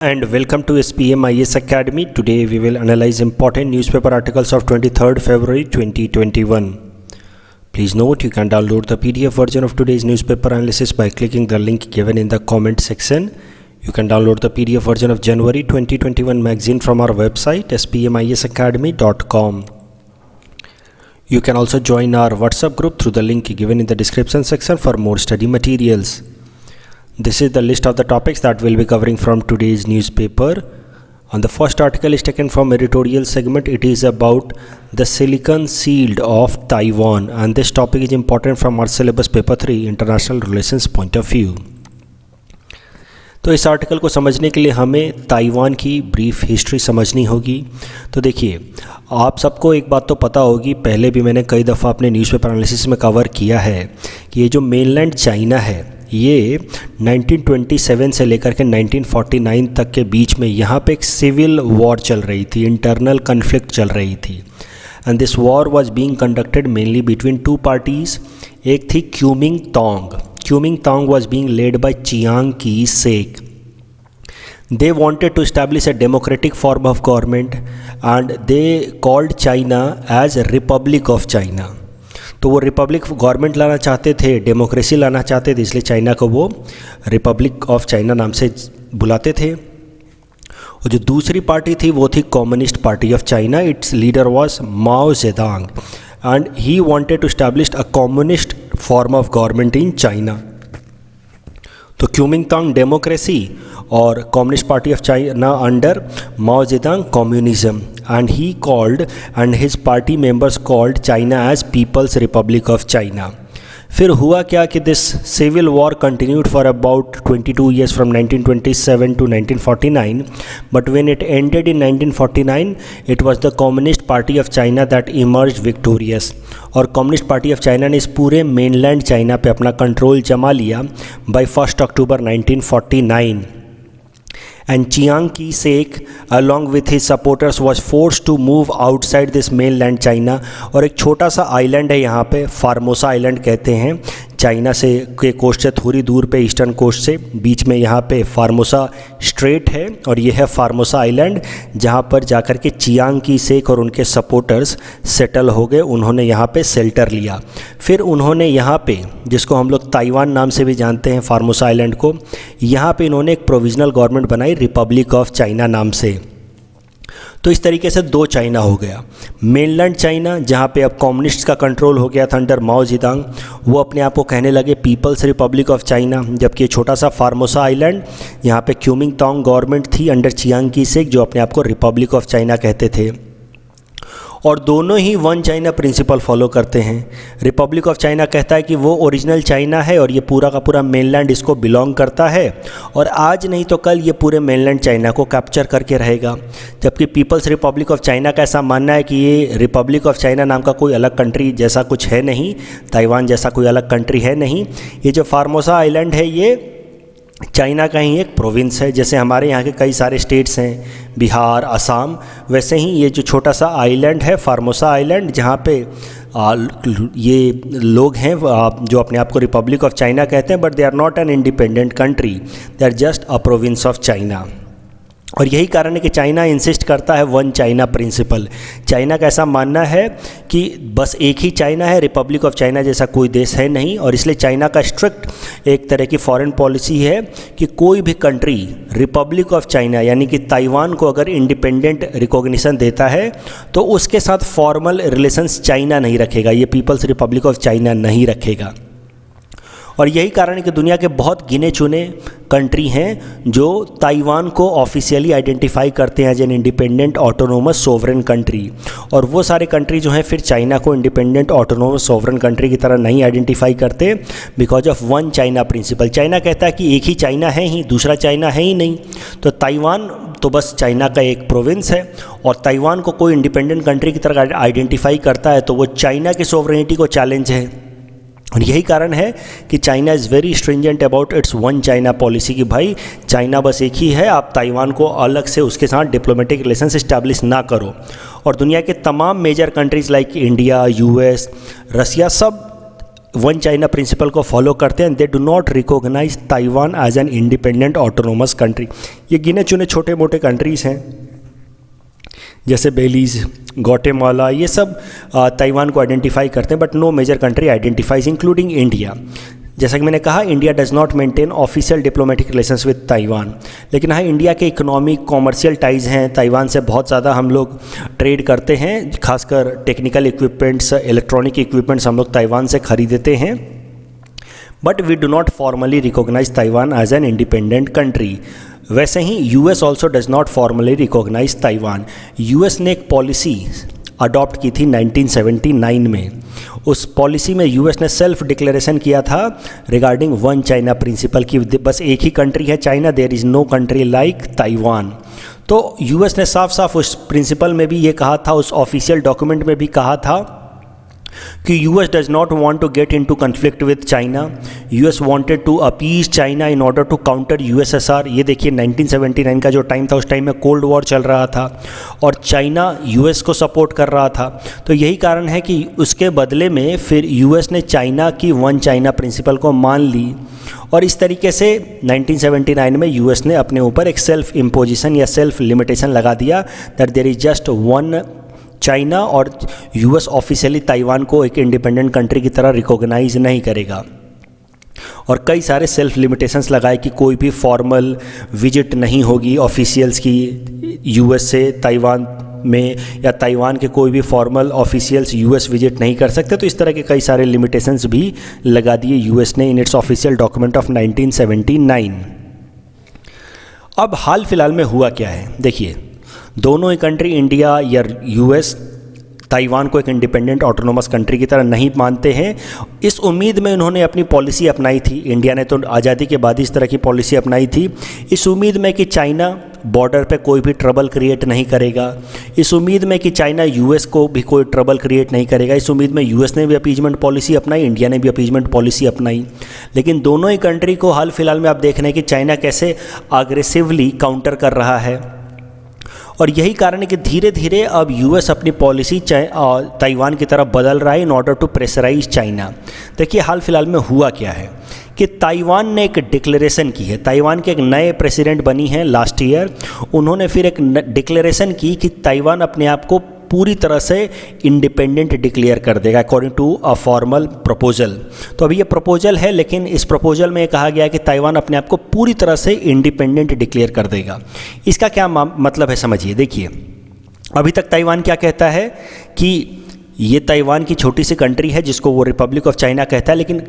And welcome to SPM IS Academy. Today we will analyze important newspaper articles of 23rd February 2021. Please note you can download the PDF version of today's newspaper analysis by clicking the link given in the comment section. You can download the PDF version of January 2021 magazine from our website spmisacademy.com. You can also join our WhatsApp group through the link given in the description section for more study materials. This is the list of the topics that we'll be covering from today's newspaper. And the first article is taken from editorial segment. It is about the Silicon Shield of Taiwan, and this topic is important from our syllabus paper 3 international relations point of view. तो इस article को समझने के लिए हमें Taiwan की brief history समझनी होगी. तो देखिए, आप सबको एक बात तो पता होगी, पहले भी मैंने कई दफ़ा अपने न्यूज़पेपर एनालिसिस में कवर किया है कि ये जो मेनलैंड चाइना है ये 1927 से लेकर के 1949 तक के बीच में यहाँ पे एक सिविल वॉर चल रही थी, इंटरनल कन्फ्लिक्ट चल रही थी. And this war was being conducted mainly between two parties. एक थी Kuomintang. Kuomintang was being led by Chiang Kai shek. They wanted to establish a democratic form of government and they called China as Republic of China. तो वो Republic government लाना चाहते थे, democracy लाना चाहते थे, इसलिए चाइना को वो रिपब्लिक ऑफ चाइना नाम से बुलाते थे. और जो दूसरी पार्टी थी वो थी Communist Party of China. Its leader was Mao Zedong and he wanted to establish a communist form of government in China. तो क्यूमिंगतांग डेमोक्रेसी और Communist Party of China under Mao Zedong communism, and he called and his party members called China as People's Republic of China. फिर हुआ क्या कि this civil war continued for about 22 years from 1927 to 1949, but when it ended in 1949 it was the Communist Party of China that emerged victorious. और Communist Party of China ने इस पूरे mainland China पे अपना कंट्रोल जमा लिया bye 1 October 1949. And Chiang Kai-shek along with his supporters was forced to move outside this mainland China. और एक छोटा सा आइलैंड है यहाँ पे, फार्मोसा आइलैंड कहते हैं. चाइना से के कोस्ट से थोड़ी दूर पे, ईस्टर्न कोस्ट से बीच में यहाँ पे फार्मोसा स्ट्रेट है और ये है फार्मोसा आइलैंड, जहाँ पर जाकर के चियांग की-शेक और उनके सपोर्टर्स सेटल हो गए. उन्होंने यहाँ पे शेल्टर लिया. फिर उन्होंने यहाँ पे, जिसको हम लोग ताइवान नाम से भी जानते हैं फार्मोसा आइलैंड को, यहाँ पे इन्होंने एक प्रोविजनल गवर्नमेंट बनाई रिपब्लिक ऑफ चाइना नाम से. तो इस तरीके से दो चाइना हो गया. मेनलैंड चाइना जहाँ पे अब कम्युनिस्ट का कंट्रोल हो गया था अंडर माओ जेडोंग, वो अपने आप को कहने लगे पीपल्स रिपब्लिक ऑफ चाइना. जबकि छोटा सा फार्मोसा आइलैंड, यहाँ पे क्यूमिंगतांग गवर्नमेंट थी अंडर चियांग की-शेक, जो अपने आप को रिपब्लिक ऑफ चाइना कहते थे. और दोनों ही वन चाइना प्रिंसिपल फॉलो करते हैं. रिपब्लिक ऑफ चाइना कहता है कि वो ओरिजिनल चाइना है और ये पूरा का पूरा मेनलैंड इसको बिलोंग करता है और आज नहीं तो कल ये पूरे मेनलैंड चाइना को कैप्चर करके रहेगा. जबकि पीपल्स रिपब्लिक ऑफ चाइना का ऐसा मानना है कि ये रिपब्लिक ऑफ चाइना नाम का कोई अलग कंट्री जैसा कुछ है नहीं, ताइवान जैसा कोई अलग कंट्री है नहीं. ये जो फार्मोसा आइलैंड है ये चाइना का ही एक प्रोविंस है. जैसे हमारे यहाँ के कई सारे स्टेट्स हैं, बिहार, असम, वैसे ही ये जो छोटा सा आइलैंड है फार्मोसा आइलैंड, जहाँ पे ये लोग हैं जो अपने आप को रिपब्लिक ऑफ चाइना कहते हैं, but they are not an independent country, they are just a province of China. और यही कारण है कि चाइना इंसिस्ट करता है वन चाइना प्रिंसिपल. चाइना का ऐसा मानना है कि बस एक ही चाइना है, रिपब्लिक ऑफ चाइना जैसा कोई देश है नहीं. और इसलिए चाइना का स्ट्रिक्ट एक तरह की फॉरेन पॉलिसी है कि कोई भी कंट्री रिपब्लिक ऑफ चाइना यानी कि ताइवान को अगर इंडिपेंडेंट रिकॉग्निशन देता है तो उसके साथ फॉर्मल रिलेशंस चाइना नहीं रखेगा, ये पीपल्स रिपब्लिक ऑफ चाइना नहीं रखेगा. और यही कारण है कि दुनिया के बहुत गिने चुने कंट्री हैं जो ताइवान को ऑफिशियली आइडेंटिफाई करते हैं as an independent autonomous sovereign country. और वो सारे कंट्री जो हैं फिर चाइना को इंडिपेंडेंट ऑटोनोमस सोवरेन कंट्री की तरह नहीं आइडेंटिफाई करते because of one China principal. China कहता है कि एक ही चाइना है ही, दूसरा चाइना है ही नहीं. तो ताइवान तो बस चाइना का एक प्रोविंस है और ताइवान को कोई इंडिपेंडेंट कंट्री की तरह आइडेंटिफाई करता है तो वो चाइना की सोवरेनिटी को चैलेंज है. और यही कारण है कि China is very stringent about it's one China policy कि भाई चाइना बस एक ही है, आप ताइवान को अलग से उसके साथ डिप्लोमेटिक रिलेशंस इस्टेब्लिश ना करो. और दुनिया के तमाम major countries like India, US, Russia सब वन चाइना प्रिंसिपल को फॉलो करते हैं। They do not recognise Taiwan as an independent autonomous country. ये गिने चुने छोटे मोटे कंट्रीज़ हैं जैसे बेलीज, ग्वाटेमाला, ये सब ताइवान को आइडेंटिफाई करते हैं, but no major country identifies including India. जैसा कि मैंने कहा, India does not maintain official diplomatic relations with Taiwan, लेकिन हाँ इंडिया के इकोनॉमिक कॉमर्शियल टाइज हैं ताइवान से, बहुत ज़्यादा हम लोग ट्रेड करते हैं, खासकर टेक्निकल इक्विपमेंट्स, इलेक्ट्रॉनिक इक्विपमेंट्स हम लोग ताइवान से खरीदते हैं। But we do not formally recognise Taiwan as an independent country. वैसे ही US also does not formally recognise Taiwan. US ने एक पॉलिसी अडॉप्ट की थी 1979 में। उस पॉलिसी में यूएस ने सेल्फ डिक्लेरेशन किया था रिगार्डिंग वन चाइना प्रिंसिपल की बस एक ही कंट्री है China, there is no country like Taiwan. तो यूएस ने साफ साफ उस प्रिंसिपल में भी ये कहा था, उस ऑफिशियल डॉक्यूमेंट में भी कहा था कि US does not want to get into conflict with China. US wanted to appease China in order to counter USSR. ये देखिए 1979 का जो टाइम था, उस टाइम में कोल्ड वॉर चल रहा था और चाइना यूएस को सपोर्ट कर रहा था। तो यही कारण है कि उसके बदले में फिर यूएस ने चाइना की वन चाइना प्रिंसिपल को मान ली और इस तरीके से 1979 में यूएस ने अपने ऊपर एक सेल्फ इम्पोजिशन या सेल्फ लिमिटेशन लगा दिया that there is just one China, और यूएस ऑफिशियली ताइवान को एक इंडिपेंडेंट कंट्री की तरह रिकॉग्नाइज नहीं करेगा। और कई सारे सेल्फ लिमिटेशंस लगाए कि कोई भी फॉर्मल विजिट नहीं होगी ऑफिशियल्स की यूएस से ताइवान में, या ताइवान के कोई भी फॉर्मल ऑफिशियल्स यूएस विजिट नहीं कर सकते। तो इस तरह के कई सारे लिमिटेशंस भी लगा दिए यूएस ने in its official document of 1979। अब हाल फिलहाल में हुआ क्या है, देखिए दोनों ही कंट्री, इंडिया या यूएस, ताइवान को एक इंडिपेंडेंट ऑटोनोमस कंट्री की तरह नहीं मानते हैं। इस उम्मीद में उन्होंने अपनी पॉलिसी अपनाई थी। इंडिया ने तो आज़ादी के बाद इस तरह की पॉलिसी अपनाई थी, इस उम्मीद में कि चाइना बॉर्डर पे कोई भी ट्रबल क्रिएट नहीं करेगा, इस उम्मीद में कि चाइना यूएस को भी कोई ट्रबल क्रिएट नहीं करेगा। इस उम्मीद में यूएस ने भी अपीजमेंट पॉलिसी अपनाई, इंडिया ने भी अपीजमेंट पॉलिसी अपनाई। लेकिन दोनों ही कंट्री को हाल फिलहाल में आप देख रहे हैं कि चाइना कैसे अग्रेसिवली काउंटर कर रहा है, और यही कारण है कि धीरे धीरे अब यूएस अपनी पॉलिसी ताइवान की तरफ बदल रहा है in order to pressurise China. देखिए हाल फिलहाल में हुआ क्या है कि ताइवान ने एक डिक्लेरेशन की है। ताइवान के एक नए प्रेसिडेंट बनी हैं लास्ट ईयर, उन्होंने फिर एक डिक्लेरेशन की कि ताइवान अपने आप को पूरी तरह से इंडिपेंडेंट डिक्लेयर कर देगा according to a formal proposal. तो अभी ये प्रपोजल है, लेकिन इस प्रपोजल में कहा गया है कि ताइवान अपने आप को पूरी तरह से इंडिपेंडेंट डिक्लेयर कर देगा। इसका क्या मतलब है समझिए। देखिए अभी तक ताइवान क्या कहता है कि ये ताइवान की छोटी सी कंट्री है जिसको वो रिपब्लिक ऑफ चाइना कहता है, लेकिन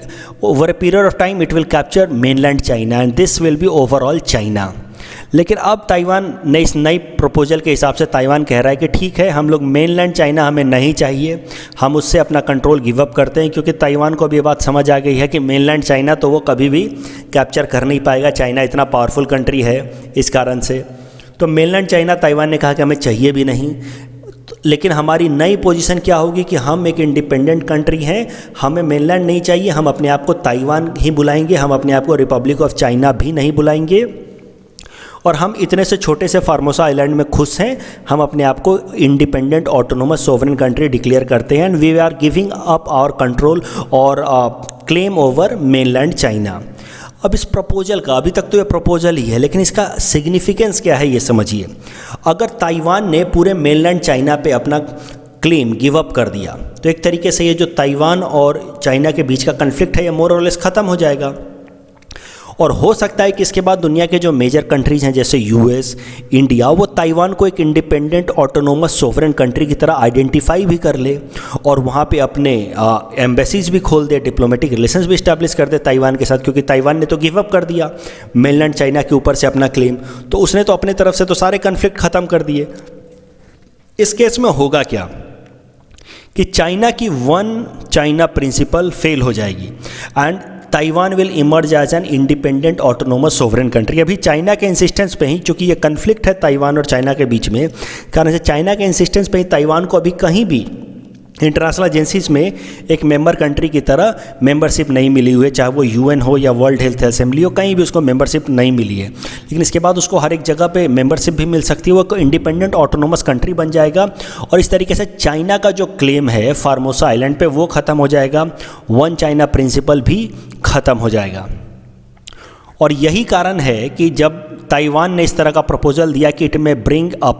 over a period of time it will capture mainland China and this will be overall China. लेकिन अब ताइवान ने इस नई प्रपोजल के हिसाब से ताइवान कह रहा है कि ठीक है, हम लोग मेनलैंड चाइना हमें नहीं चाहिए, हम उससे अपना कंट्रोल गिव अप करते हैं, क्योंकि ताइवान को भी ये बात समझ आ गई है कि मेनलैंड चाइना तो वो कभी भी कैप्चर कर नहीं पाएगा। चाइना इतना पावरफुल कंट्री है इस कारण से। तो मेनलैंड चाइना ताइवान ने कहा कि हमें चाहिए भी नहीं, लेकिन हमारी नई पोजीशन क्या होगी कि हम एक इंडिपेंडेंट कंट्री हैं, हमें मेनलैंड नहीं चाहिए, हम अपने आप को ताइवान ही बुलाएंगे, हम अपने आप को रिपब्लिक ऑफ चाइना भी नहीं बुलाएंगे, और हम इतने से छोटे से फार्मोसा आइलैंड में खुश हैं, हम अपने आप को independent autonomous sovereign country declare करते हैं and we are giving up our control और क्लेम ओवर मेनलैंड चाइना। अब इस प्रपोजल का, अभी तक तो ये प्रपोजल ही है, लेकिन इसका सिग्निफिकेंस क्या है ये समझिए। अगर ताइवान ने पूरे मेनलैंड चाइना पे अपना क्लेम गिव अप कर दिया तो एक तरीके से ये जो ताइवान और चाइना के बीच का कन्फ्लिक्ट है ये मोर और लेस ख़त्म हो जाएगा। और हो सकता है कि इसके बाद दुनिया के जो मेजर कंट्रीज़ हैं जैसे यूएस, इंडिया, वो ताइवान को एक इंडिपेंडेंट ऑटोनोमस सोवरेन कंट्री की तरह आइडेंटिफाई भी कर ले और वहाँ पे अपने एम्बेसीज भी खोल दे, डिप्लोमेटिक रिलेशंस भी इस्टेब्लिश कर दे ताइवान के साथ, क्योंकि ताइवान ने तो गिव अप कर दिया मेनलैंड चाइना के ऊपर से अपना क्लेम, तो उसने तो अपने तरफ से तो सारे कन्फ्लिक्ट ख़त्म कर दिए। इस केस में होगा क्या कि चाइना की वन चाइना प्रिंसिपल फेल हो जाएगी and Taiwan will emerge as an independent autonomous sovereign country. अभी चाइना के इंसिस्टेंस पे ही, चूंकि ये कन्फ्लिक्ट है ताइवान और चाइना के बीच में, कारण से चाइना के इंसिस्टेंस पे ही ताइवान को अभी कहीं भी इंटरनेशनल एजेंसीज में एक मेंबर कंट्री की तरह मेंबरशिप नहीं मिली हुई है, चाहे वो यूएन हो या वर्ल्ड हेल्थ असेंबली हो, कहीं भी उसको मेंबरशिप नहीं मिली है। लेकिन इसके बाद उसको हर एक जगह पे मेंबरशिप भी मिल सकती है, वो इंडिपेंडेंट ऑटोनोमस कंट्री बन जाएगा। और इस तरीके से चाइना का जो क्लेम है फार्मोसा आइलैंड पे वो ख़त्म हो जाएगा, वन चाइना प्रिंसिपल भी ख़त्म हो जाएगा। और यही कारण है कि जब ताइवान ने इस तरह का प्रपोजल दिया कि it may bring a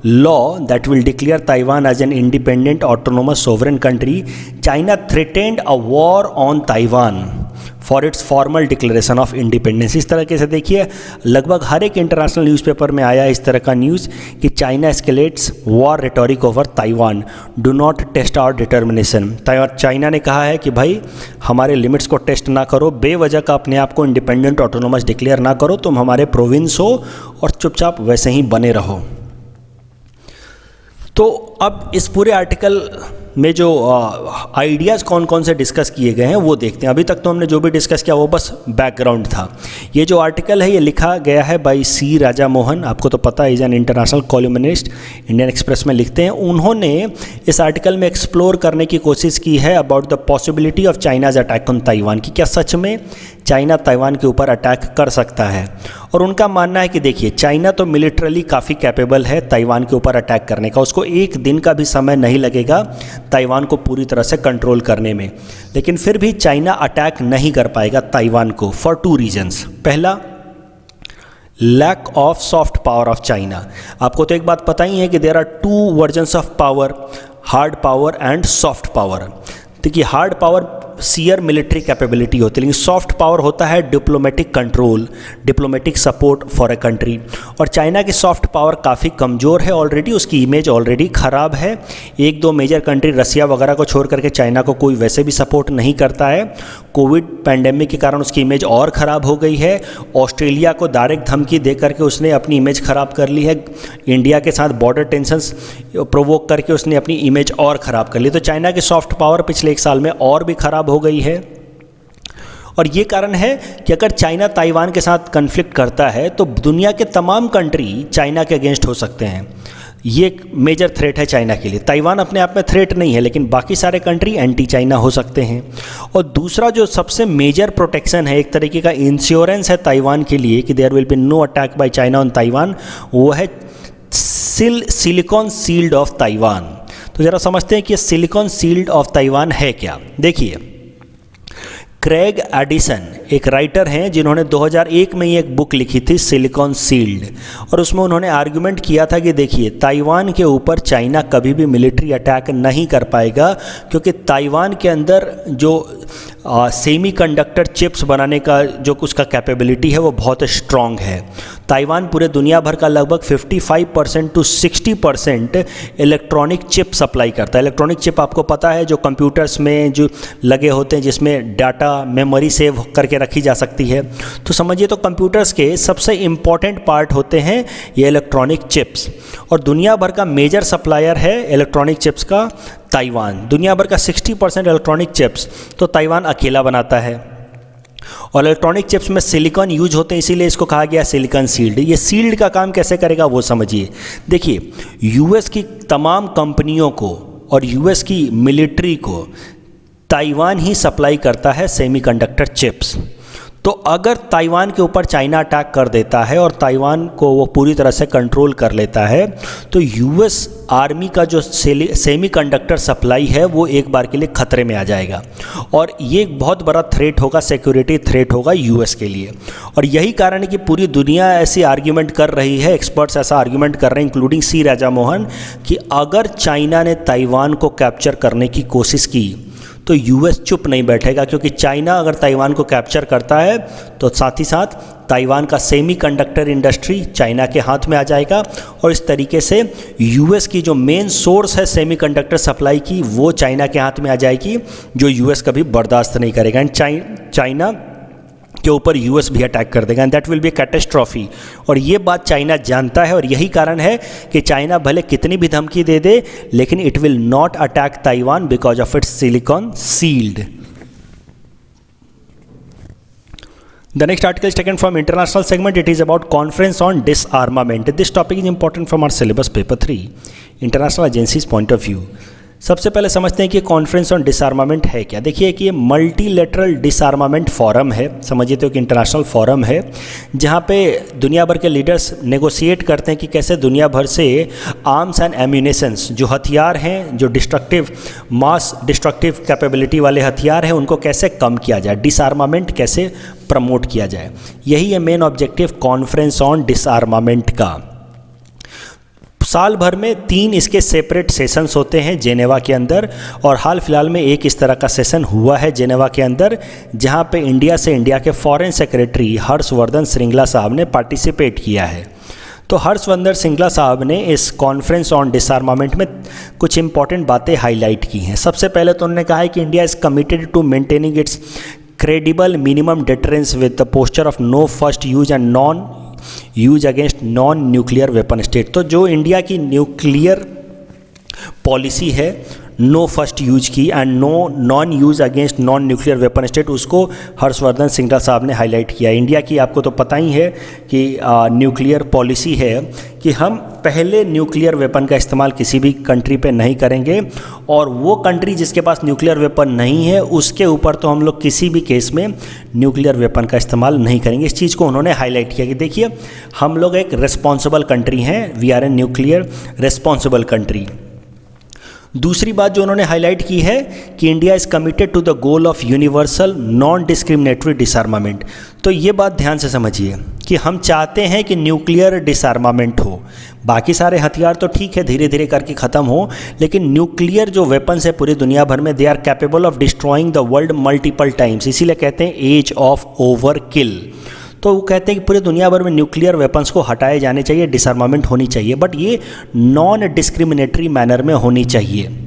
law that will declare Taiwan as an independent autonomous sovereign country, China threatened a war on Taiwan for its formal declaration of independence. इस तरीके से देखिए लगभग हर एक इंटरनेशनल न्यूज़पेपर में आया इस तरह का न्यूज़ कि China escalates war rhetoric over Taiwan, do not test our determination. China ने कहा है कि भाई हमारे लिमिट्स को टेस्ट ना करो, बेवजह का अपने आप को इंडिपेंडेंट ऑटोनोमस डिक्लेयर ना करो, तुम हमारे प्रोविंस हो और चुपचाप वैसे ही बने रहो। तो अब इस पूरे आर्टिकल में जो आइडियाज़ कौन कौन से डिस्कस किए गए हैं वो देखते हैं। अभी तक तो हमने जो भी डिस्कस किया वो बस बैकग्राउंड था। ये जो आर्टिकल है ये लिखा गया है बाय सी राजा मोहन, आपको तो पता है is an international columnist, Indian express में लिखते हैं। उन्होंने इस आर्टिकल में एक्सप्लोर करने की कोशिश की है about the possibility of China's attack on Taiwan, कि क्या सच में चाइना ताइवान के ऊपर अटैक कर सकता है। और उनका मानना है कि देखिए चाइना तो मिलिट्रली काफ़ी कैपेबल है ताइवान के ऊपर अटैक करने का, उसको एक दिन का भी समय नहीं लगेगा ताइवान को पूरी तरह से कंट्रोल करने में। लेकिन फिर भी चाइना अटैक नहीं कर पाएगा ताइवान को फॉर टू रीजंस। पहला, lack of soft power of China. आपको तो एक बात पता ही है कि there are two versions of power, hard power and soft power. देखिए हार्ड पावर सीयर मिलिट्री कैपेबिलिटी होती है, लेकिन सॉफ्ट पावर होता है diplomatic control, diplomatic support for a country. और चाइना की सॉफ्ट पावर काफ़ी कमज़ोर है ऑलरेडी, उसकी इमेज ऑलरेडी ख़राब है। एक दो मेजर कंट्री रसिया वगैरह को छोड़ करके चाइना को कोई वैसे भी सपोर्ट नहीं करता है। कोविड पैंडेमिक के कारण उसकी इमेज और ख़राब हो गई है। ऑस्ट्रेलिया को डायरेक्ट धमकी दे करके उसने अपनी इमेज ख़राब कर ली है। इंडिया के साथ बॉर्डर टेंशंस प्रोवोक करके उसने अपनी इमेज और ख़राब कर ली। तो चाइना की सॉफ्ट पावर पिछले एक साल में और भी ख़राब हो गई है। और ये कारण है कि अगर चाइना ताइवान के साथ कन्फ्लिक्ट करता है तो दुनिया के तमाम कंट्री चाइना के अगेंस्ट हो सकते हैं। ये एक मेजर थ्रेट है चाइना के लिए। ताइवान अपने आप में थ्रेट नहीं है, लेकिन बाकी सारे कंट्री एंटी चाइना हो सकते हैं। और दूसरा जो सबसे मेजर प्रोटेक्शन है, एक तरीके का इंश्योरेंस है ताइवान के लिए कि there will be no attack by China on Taiwan, वो है सिलिकॉन शील्ड ऑफ ताइवान। तो ज़रा समझते हैं कि सिलिकॉन शील्ड ऑफ ताइवान है क्या। देखिए क्रेग एडिसन एक राइटर हैं जिन्होंने 2001 में ही एक बुक लिखी थी सिलिकॉन शील्ड, और उसमें उन्होंने आर्गुमेंट किया था कि देखिए ताइवान के ऊपर चाइना कभी भी मिलिट्री अटैक नहीं कर पाएगा, क्योंकि ताइवान के अंदर जो सेमीकंडक्टर चिप्स बनाने का जो उसका कैपेबिलिटी है वो बहुत स्ट्रॉन्ग है। ताइवान पूरे दुनिया भर का लगभग 55% टू 60% इलेक्ट्रॉनिक चिप सप्लाई करता है। इलेक्ट्रॉनिक चिप आपको पता है जो कंप्यूटर्स में जो लगे होते हैं, जिसमें डाटा मेमोरी सेव करके रखी जा सकती है। तो समझिए तो कंप्यूटर्स के सबसे इम्पॉर्टेंट पार्ट होते हैं ये इलेक्ट्रॉनिक चिप्स, और दुनिया भर का मेजर सप्लायर है इलेक्ट्रॉनिक चिप्स का ताइवान। दुनिया भर का 60% इलेक्ट्रॉनिक चिप्स तो ताइवान अकेला बनाता है। और इलेक्ट्रॉनिक चिप्स में सिलिकॉन यूज होते हैं, इसीलिए इसको कहा गया सिलिकॉन शील्ड। ये शील्ड का काम कैसे करेगा वो समझिए। देखिए यूएस की तमाम कंपनियों को और यूएस की मिलिट्री को ताइवान ही सप्लाई करता है सेमीकंडक्टर चिप्स। तो अगर ताइवान के ऊपर चाइना अटैक कर देता है और ताइवान को वो पूरी तरह से कंट्रोल कर लेता है, तो यूएस आर्मी का जो सेमीकंडक्टर सप्लाई है वो एक बार के लिए खतरे में आ जाएगा, और ये एक बहुत बड़ा थ्रेट होगा, सिक्योरिटी थ्रेट होगा यूएस के लिए। और यही कारण है कि पूरी दुनिया ऐसी आर्ग्यूमेंट कर रही है, एक्सपर्ट्स ऐसा आर्ग्यूमेंट कर रहे हैं इंक्लूडिंग सी राजा मोहन, कि अगर चाइना ने ताइवान को कैप्चर करने की कोशिश की तो यूएस चुप नहीं बैठेगा, क्योंकि चाइना अगर ताइवान को कैप्चर करता है तो साथ ही साथ ताइवान का सेमीकंडक्टर इंडस्ट्री चाइना के हाथ में आ जाएगा, और इस तरीके से यूएस की जो मेन सोर्स है सेमीकंडक्टर सप्लाई की वो चाइना के हाथ में आ जाएगी, जो यूएस कभी बर्दाश्त नहीं करेगा। एंड चाइना के ऊपर यूएस भी अटैक कर देगा, and that will be catastrophe. और ये बात चाइना जानता है, और यही कारण है कि चाइना भले कितनी भी धमकी दे दे, लेकिन it will not attack Taiwan because of its silicon shield. The next article is taken from international segment. It is about conference on disarmament. This topic is important from our syllabus paper 3, international agencies point of view. सबसे पहले समझते हैं कि conference on डिसआर्मामेंट है क्या। देखिए कि ये मल्टीलेटरल डिसआर्मामेंट फोरम है, समझिए तो एक इंटरनेशनल फोरम है जहाँ पे दुनिया भर के लीडर्स नेगोशिएट करते हैं कि कैसे दुनिया भर से आर्म्स एंड एम्यूनेशंस, जो हथियार हैं, जो डिस्ट्रक्टिव मास डिस्ट्रक्टिव कैपेबिलिटी वाले हथियार हैं, उनको कैसे कम किया जाए, डिसआर्मामेंट कैसे प्रमोट किया जाए। यही है मेन ऑब्जेक्टिव कॉन्फ्रेंस ऑन डिसआर्मामेंट का। साल भर में 3 इसके सेपरेट सेशंस होते हैं जेनेवा के अंदर, और हाल फिलहाल में एक इस तरह का सेशन हुआ है जेनेवा के अंदर जहां पे इंडिया के फॉरेन सेक्रेटरी हर्षवर्धन श्रृंगला साहब ने पार्टिसिपेट किया है। तो हर्षवर्धन श्रृंगला साहब ने इस कॉन्फ्रेंस ऑन डिसआर्मामेंट में कुछ इंपॉर्टेंट बातें हाईलाइट की हैं। सबसे पहले तो उन्होंने कहा है कि India is committed to maintaining its credible minimum deterrence with the posture of no first use and non use against non nuclear weapon state. तो जो इंडिया की न्यूक्लियर पॉलिसी है नो फर्स्ट यूज की and no non use against non nuclear weapon state, उसको हर्षवर्धन श्रृंगला साहब ने highlight किया। India की आपको तो पता ही है कि न्यूक्लियर पॉलिसी है कि हम पहले न्यूक्लियर वेपन का इस्तेमाल किसी भी कंट्री पे नहीं करेंगे, और वो कंट्री जिसके पास न्यूक्लियर वेपन नहीं है उसके ऊपर तो हम लोग किसी भी केस में न्यूक्लियर वेपन का इस्तेमाल नहीं करेंगे। इस चीज़ को उन्होंने हाईलाइट किया कि देखिए हम लोग एक रिस्पॉन्सिबल कंट्री हैं, we are a nuclear responsible country. दूसरी बात जो उन्होंने हाईलाइट की है कि India is committed to the goal of universal non discriminatory disarmament. तो ये बात ध्यान से समझिए कि हम चाहते हैं कि न्यूक्लियर डिसआर्मामेंट हो। बाकी सारे हथियार तो ठीक है धीरे धीरे करके ख़त्म हो, लेकिन न्यूक्लियर जो वेपन्स है पूरी दुनिया भर में they are capable of destroying the world multiple times, इसीलिए कहते हैं एज ऑफ ओवर किल। तो वो कहते हैं कि पूरे दुनिया भर में न्यूक्लियर वेपन्स को हटाए जाने चाहिए, डिसआर्मामेंट होनी चाहिए, बट ये नॉन डिस्क्रिमिनेटरी मैनर में होनी चाहिए।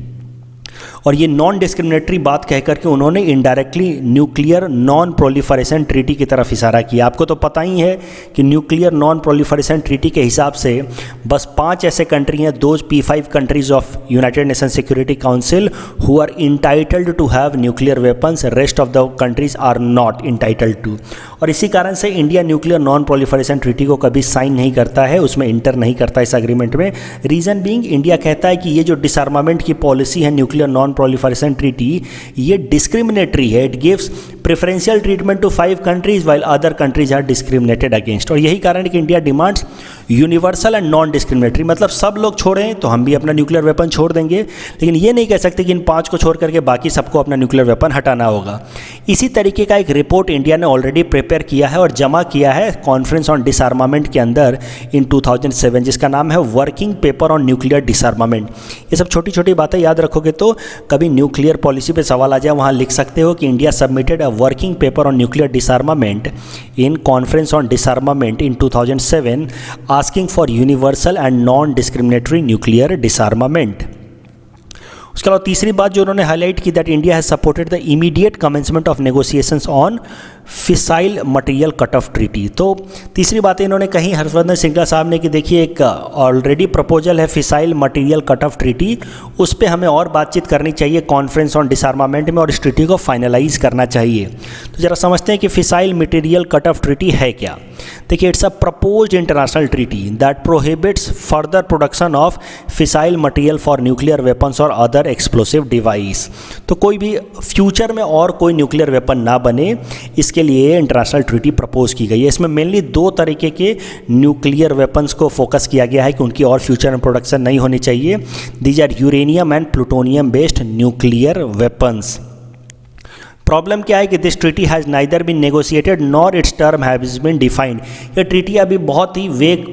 और ये नॉन डिस्क्रिमिनेटरी बात कह करके उन्होंने indirectly nuclear non proliferation treaty की तरफ इशारा किया। आपको तो पता ही है कि न्यूक्लियर नॉन प्रोलिफरेशन ट्रीटी के हिसाब से बस 5 ऐसे कंट्री हैं, those P5 countries of United Nation Security Council who are entitled to have nuclear weapons, rest of the countries are not entitled to. और इसी कारण से India nuclear non proliferation treaty को कभी साइन नहीं करता है, उसमें इंटर नहीं करता इस एग्रीमेंट में। रीज़न बीइंग इंडिया कहता है कि ये जो डिसआर्मामेंट की पॉलिसी है न्यूक्लियर नॉन प्रोलिफरेशन ट्रीटी, ये डिस्क्रिमिनेटरी है, it gives preferential treatment to 5 countries while other countries are discriminated against. और यही कारण है कि India demands universal and non discriminatory, मतलब सब लोग छोड़ें तो हम भी अपना न्यूक्लियर वेपन छोड़ देंगे, लेकिन ये नहीं कह सकते कि इन 5 को छोड़ करके बाकी सबको अपना न्यूक्लियर वेपन हटाना होगा। इसी तरीके का एक रिपोर्ट इंडिया ने ऑलरेडी प्रिपेयर किया है और जमा किया है कॉन्फ्रेंस ऑन डिसआर्मामेंट के अंदर इन 2007, जिसका नाम है वर्किंग पेपर ऑन न्यूक्लियर डिसआर्मामेंट। ये सब छोटी छोटी बातें याद रखोगे तो कभी न्यूक्लियर पॉलिसी पे सवाल आ जाए, वहाँ लिख सकते हो कि India submitted a working paper on nuclear डिसआर्मामेंट in conference on डिसआर्मामेंट in 2007 asking for universal and non-discriminatory nuclear disarmament। उसके अलावा तीसरी बात जो उन्होंने हाईलाइट की that India has supported the immediate commencement of negotiations on fissile material cut off treaty. तो तीसरी बात इन्होंने कही हर्षवर्धन श्रृंगला साहब ने कि देखिए एक ऑलरेडी प्रपोजल है fissile material cut off treaty, उस पर हमें और बातचीत करनी चाहिए कॉन्फ्रेंस ऑन डिसआर्मामेंट में और इस ट्रीटी को फाइनलाइज करना चाहिए। तो ज़रा समझते हैं कि fissile material cut off treaty है क्या। देखिए it's a proposed international treaty that prohibits further production of fissile material for nuclear weapons और अदर एक्सप्लोसिव डिवाइस। तो कोई भी फ्यूचर में और कोई न्यूक्लियर वेपन ना बने, इसके लिए इंटरनेशनल ट्रीटी प्रपोज की गई है। इसमें मेनली 2 तरीके के न्यूक्लियर वेपन्स को फोकस किया गया है कि उनकी और फ्यूचर में प्रोडक्शन नहीं होनी चाहिए। These are uranium and plutonium based nuclear weapons. Problem क्या है कि this treaty has neither been negotiated nor its term has been defined. ये ट्रीटी अभी बहुत ही वेग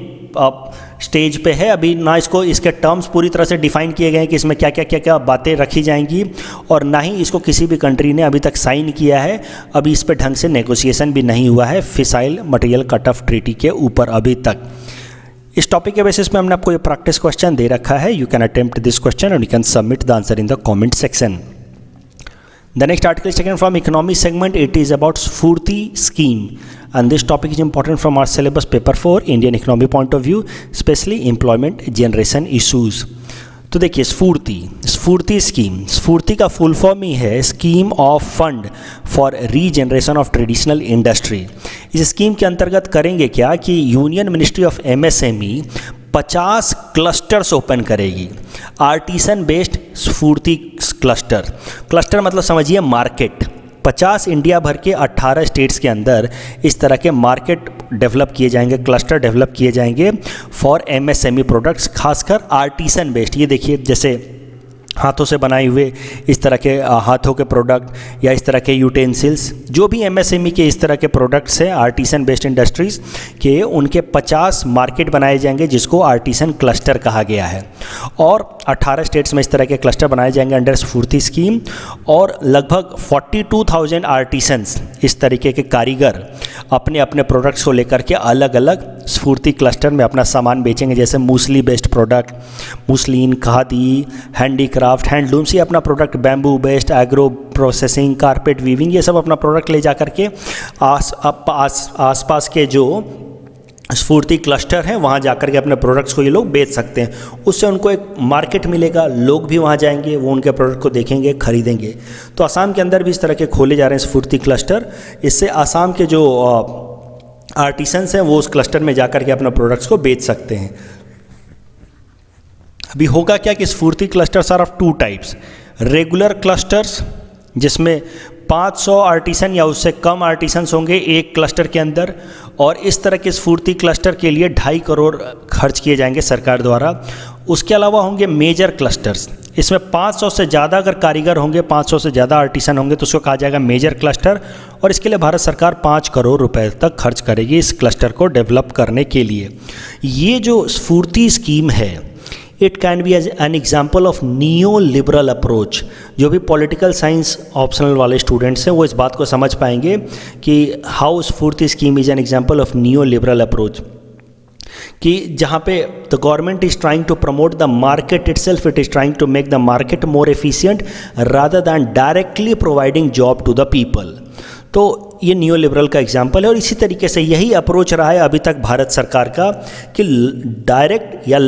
स्टेज पे है, अभी ना इसको इसके टर्म्स पूरी तरह से डिफाइन किए गए हैं कि इसमें क्या क्या क्या क्या बातें रखी जाएंगी, और ना ही इसको किसी भी कंट्री ने अभी तक साइन किया है। अभी इस पे ढंग से नेगोशिएशन भी नहीं हुआ है fissile material cut off treaty के ऊपर अभी तक। इस टॉपिक के बेसिस पे हमने आपको ये प्रैक्टिस क्वेश्चन दे रखा है। You can attempt this question and you can submit the answer in the comment section. The next article is taken from economy segment. It is about Sphurti scheme, and this topic is important from our syllabus paper 4 Indian economy point of view, especially employment generation issues। तो देखिए स्फूर्ति scheme, स्फूर्ति का full form ही है scheme of fund for regeneration of traditional industry. इस scheme के अंतर्गत करेंगे क्या कि union ministry of MSME 50 clusters open करेगी, आर्टिसन बेस्ड स्फूर्ति क्लस्टर मतलब समझिए मार्केट। 50 इंडिया भर के 18 स्टेट्स के अंदर इस तरह के मार्केट डेवलप किए जाएंगे, क्लस्टर डेवलप किए जाएंगे फॉर एमएसएमई प्रोडक्ट्स, खासकर आर्टिसन बेस्ड। ये देखिए जैसे हाथों से बनाए हुए इस तरह के हाथों के प्रोडक्ट या इस तरह के यूटेंसिल्स, जो भी एमएसएमई के इस तरह के प्रोडक्ट्स हैं आर्टिसन बेस्ड इंडस्ट्रीज़ के, उनके 50 मार्केट बनाए जाएंगे जिसको आर्टिसन क्लस्टर कहा गया है। और 18 स्टेट्स में इस तरह के क्लस्टर बनाए जाएंगे अंडर स्फूर्ति स्कीम, और लगभग 42,000 आर्टिसंस, इस तरीके के कारीगर अपने अपने प्रोडक्ट्स को लेकर के अलग अलग स्फूर्ति क्लस्टर में अपना सामान बेचेंगे। जैसे मूसली based product, muslin, khadi, handicraft, handlooms, ये अपना product, bamboo based, agro processing, carpet weaving, ये सब अपना प्रोडक्ट ले जा करके आस पास के जो स्फूर्ति क्लस्टर हैं वहाँ जाकर के अपने प्रोडक्ट्स को ये लोग बेच सकते हैं। उससे उनको एक मार्केट मिलेगा, लोग भी वहाँ जाएंगे, वो उनके प्रोडक्ट को देखेंगे, खरीदेंगे। तो आसाम के अंदर भी इस तरह के खोले जा रहे हैं स्फूर्ति क्लस्टर। इससे आसाम के जो आर्टिसंस हैं वो उस क्लस्टर में जाकर के अपना प्रोडक्ट्स को बेच सकते हैं। अभी होगा क्या कि SFURTI clusters are of 2 types, regular clusters जिसमें 500 आर्टिसन या उससे कम आर्टिसंस होंगे एक क्लस्टर के अंदर, और इस तरह के स्फूर्ति क्लस्टर के लिए 2.5 करोड़ खर्च किए जाएंगे सरकार द्वारा। उसके अलावा होंगे मेजर क्लस्टर्स, इसमें 500 से ज़्यादा अगर कारीगर होंगे, 500 से ज़्यादा आर्टिसन होंगे तो उसको कहा जाएगा मेजर क्लस्टर, और इसके लिए भारत सरकार 5 करोड़ रुपए तक खर्च करेगी इस क्लस्टर को डेवलप करने के लिए। ये जो स्फूर्ति स्कीम है, it can be as an example of neo liberal approach. जो भी पॉलिटिकल साइंस ऑप्शनल वाले स्टूडेंट्स हैं वो इस बात को समझ पाएंगे कि how SFURTI scheme is an example of neo liberal approach, कि जहाँ पे the government is trying to promote the market itself, it is trying to make the market more efficient rather than directly providing job to the people. तो ये neo liberal का example है, और इसी तरीके से यही अप्रोच रहा है अभी तक भारत सरकार का कि डायरेक्ट या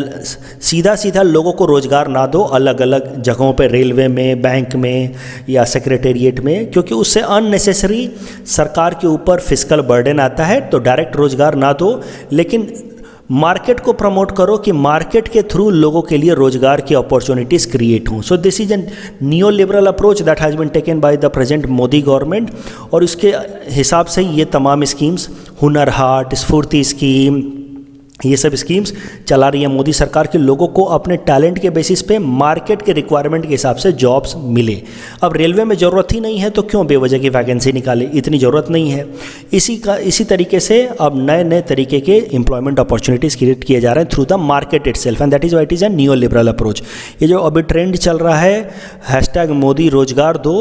सीधा सीधा लोगों को रोज़गार ना दो अलग अलग जगहों पे, रेलवे में, बैंक में या सेक्रेटेरिएट में, क्योंकि उससे अननेसेसरी सरकार के ऊपर फिस्कल बर्डन आता है। तो डायरेक्ट रोज़गार ना दो, लेकिन मार्केट को प्रमोट करो कि मार्केट के थ्रू लोगों के लिए रोजगार की अपॉर्चुनिटीज़ क्रिएट हों। So this is an new liberal approach that has been taken by the present Modi government, और इसके हिसाब से ये तमाम स्कीम्स, हुनर हाट, स्फूर्ति स्कीम, ये सब स्कीम्स चला रही है मोदी सरकार के, लोगों को अपने टैलेंट के बेसिस पे मार्केट के रिक्वायरमेंट के हिसाब से जॉब्स मिले। अब रेलवे में ज़रूरत ही नहीं है तो क्यों बेवजह की वैकेंसी निकाले, इतनी ज़रूरत नहीं है। इसी तरीके से अब नए नए तरीके के एम्प्लॉयमेंट अपॉर्चुनिटीज़ क्रिएट किए जा रहे हैं through the market itself, and that is what is a neo liberal approach. ये जो अभी ट्रेंड चल रहा है हैशटैग मोदी रोजगार दो,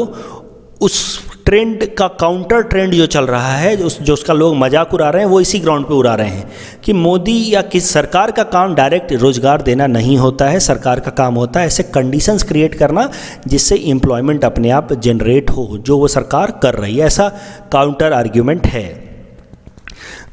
उस ट्रेंड का काउंटर ट्रेंड जो चल रहा है, जो उसका लोग मजाक उड़ा रहे हैं, वो इसी ग्राउंड पे उड़ा रहे हैं कि मोदी या किस सरकार का काम डायरेक्ट रोजगार देना नहीं होता है। सरकार का काम होता है ऐसे कंडीशंस क्रिएट करना जिससे एम्प्लॉयमेंट अपने आप जनरेट हो, जो वो सरकार कर रही है। ऐसा काउंटर आर्ग्यूमेंट है।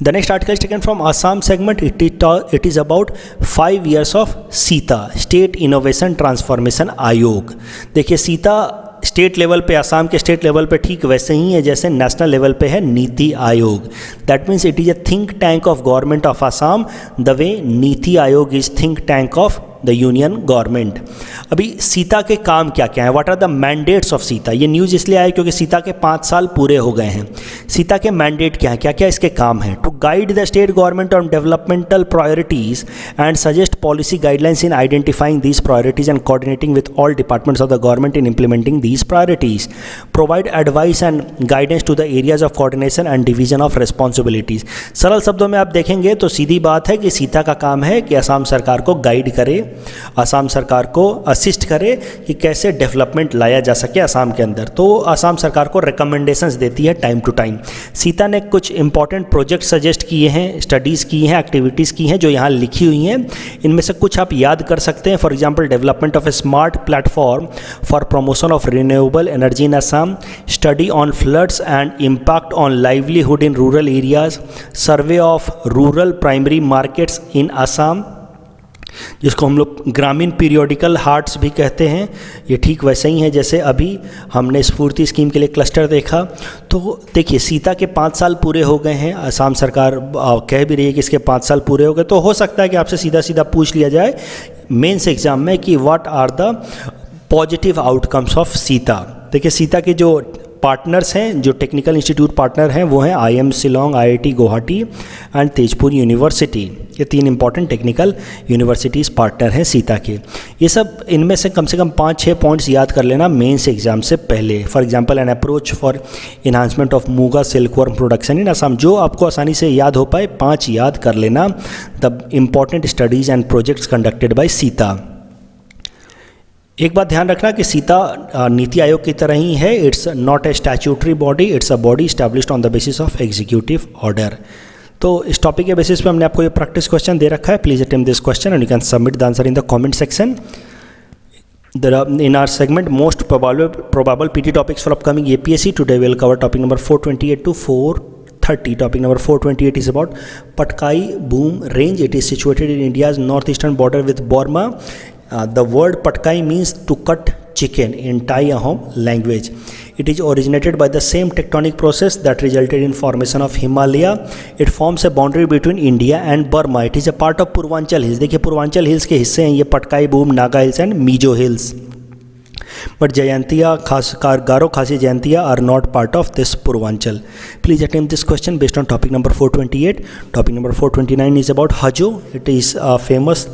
The next article is taken from Assam segment. It is about 5 years of Sita, state innovation transformation आयोग। देखिए सीता स्टेट लेवल पे, आसाम के स्टेट लेवल पे ठीक वैसे ही है जैसे नेशनल लेवल पे है NITI Aayog. That means it is a think tank of government of Assam the way NITI Aayog is think tank of the union government. अभी सीता के काम क्या क्या है, what are the mandates of SITA. ये न्यूज़ इसलिए आया क्योंकि सीता के 5 साल पूरे हो गए हैं। सीता के मैंडेट क्या है, क्या क्या इसके काम हैं? To guide the state government on developmental priorities and suggest policy guidelines in identifying these priorities and coordinating with all departments of the government in implementing these priorities, provide advice and guidance to the areas of coordination and division of responsibilities। सरल शब्दों में आप देखेंगे तो सीधी बात है कि सीता का काम है कि असम सरकार को गाइड करे, असम सरकार को असिस्ट करे कि कैसे डेवलपमेंट लाया जा सके असम के अंदर। तो असम सरकार को रिकमेंडेशंस देती है टाइम टू टाइम। सीता ने कुछ इंपॉर्टेंट प्रोजेक्ट सजेस्ट किए हैं, स्टडीज़ की हैं, एक्टिविटीज़ की हैं जो यहाँ लिखी हुई हैं। इनमें से कुछ आप याद कर सकते हैं। For example, development of A smart platform for promotion of renewable energy in Assam, study on floods and impact on livelihood in rural areas, survey of rural primary markets in Assam, जिसको हम लोग ग्रामीण periodical hearts भी कहते हैं। ये ठीक वैसे ही है जैसे अभी हमने स्फूर्ति स्कीम के लिए क्लस्टर देखा। तो देखिए सीता के 5 साल पूरे हो गए हैं, असम सरकार कह भी रही है कि इसके 5 साल पूरे हो गए। तो हो सकता है कि आपसे सीधा सीधा पूछ लिया जाए मेंस एग्जाम में कि what are the positive outcomes of SITA. देखिए सीता के जो पार्टनर्स हैं, जो टेक्निकल इंस्टीट्यूट पार्टनर हैं, वो हैं IIM Shillong, IIT Guwahati and Tezpur university. ये 3 इंपॉर्टेंट टेक्निकल यूनिवर्सिटीज़ पार्टनर हैं सीता के। ये सब इनमें से कम 5-6 पॉइंट्स याद कर लेना मेंस एग्जाम से पहले। For example an approach for enhancement of Muga silkworm production in Assam, जो आपको आसानी से याद हो पाए 5 याद कर लेना। The important studies and projects conducted by Sita. एक बात ध्यान रखना कि सीता नीति आयोग की तरह ही है। It's not a statutory body, it's a body established on the basis of executive order. तो इस टॉपिक के बेसिस पे हमने आपको ये प्रैक्टिस क्वेश्चन दे रखा है। Please attempt this question and you can submit the answer in the comment section. In our segment most probable PT topics for upcoming APSC, today we will cover topic number 428 to 430. Topic number 428 is about Patkai Boom Range. It is situated in India's northeastern border with Burma. The word Patkai means to cut chicken in Thai Ahom language. It is originated by the same tectonic process that resulted in formation of Himalaya. It forms a boundary between India and Burma. It is a part of Purvanchal Hills. देखिए Purvanchal hills के हिस्से हैं ये Patkai Bum, Naga hills and Mizo hills. But Jayantiya, Garo Khasi Jayantiya are not part of this Purvanchal. Please attempt this question based on topic number 428. Topic number 429 is about Hajo. It is famous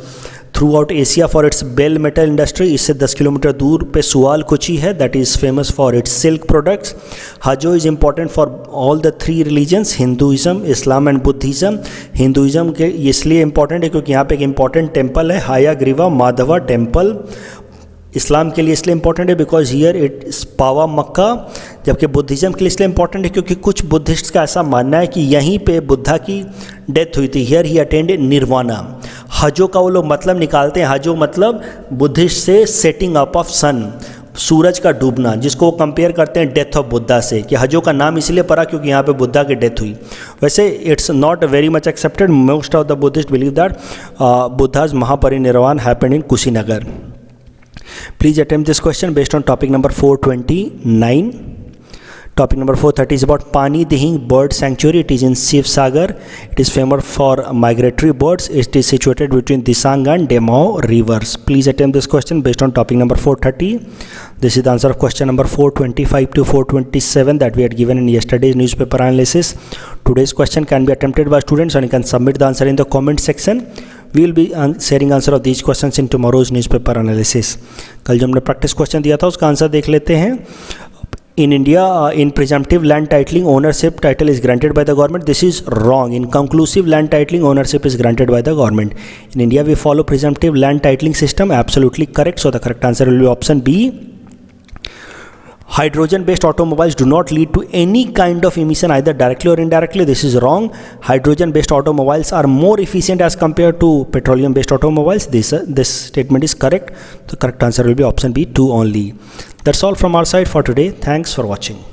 throughout Asia for its bell metal industry. इससे 10 kilometre दूर पे Sualkuchi है, that is famous for its silk products. Hajo is important for all the 3 religions, Hinduism, Islam and Buddhism. Hinduism के इसलिए important है क्योंकि यहाँ पे एक इम्पॉर्टेंट टेम्पल है, हायाग्रीवा माधवा टेम्पल। इस्लाम के लिए इसलिए इंपॉर्टेंट है बिकॉज हियर इट पावा मक्का। जबकि बुद्धिज़्म के लिए इसलिए इंपॉर्टेंट है क्योंकि कुछ बुद्धिस्ट का ऐसा मानना है कि यहीं पे बुद्धा की डेथ हुई थी। Here he attended nirvana. हजो का वो लोग मतलब निकालते हैं, हजो मतलब बुद्धिस्ट से सेटिंग अप ऑफ सन, सूरज का डूबना, जिसको वो कंपेयर करते हैं डेथ ऑफ बुद्धा से, कि हजो का नाम इसलिए पड़ा क्योंकि यहाँ पे बुद्धा की डेथ हुई। वैसे it's not very much accepted. Most of the Buddhist believe that Buddha's Mahaparinirvan happened in Kushinagar. Please attempt this question based on topic number 429. Topic number 430 is about Pani Dihing Bird Sanctuary. It is in Shivsagar. It is famous for migratory birds. It is situated between Disang and Demao rivers. Please attempt this question based on topic number 430. This is the answer of question number 425 to 427 that we had given in yesterday's newspaper analysis. Today's question can be attempted by students and you can submit the answer in the comment section. We will be sharing answer of these questions in tomorrow's newspaper analysis. कल जो हमने practice question दिया था उसका answer देख लेते हैं। In India, in presumptive land titling, ownership title is granted by the government. This is wrong. In conclusive land titling, ownership is granted by the government. In India, we follow presumptive land titling system. Absolutely correct. So the correct answer will be option B. Hydrogen-based automobiles do not lead to any kind of emission either directly or indirectly. This is wrong. Hydrogen-based automobiles are more efficient as compared to petroleum-based automobiles. This statement is correct. The correct answer will be option B, 2 only. That's all from our side for today. Thanks for watching.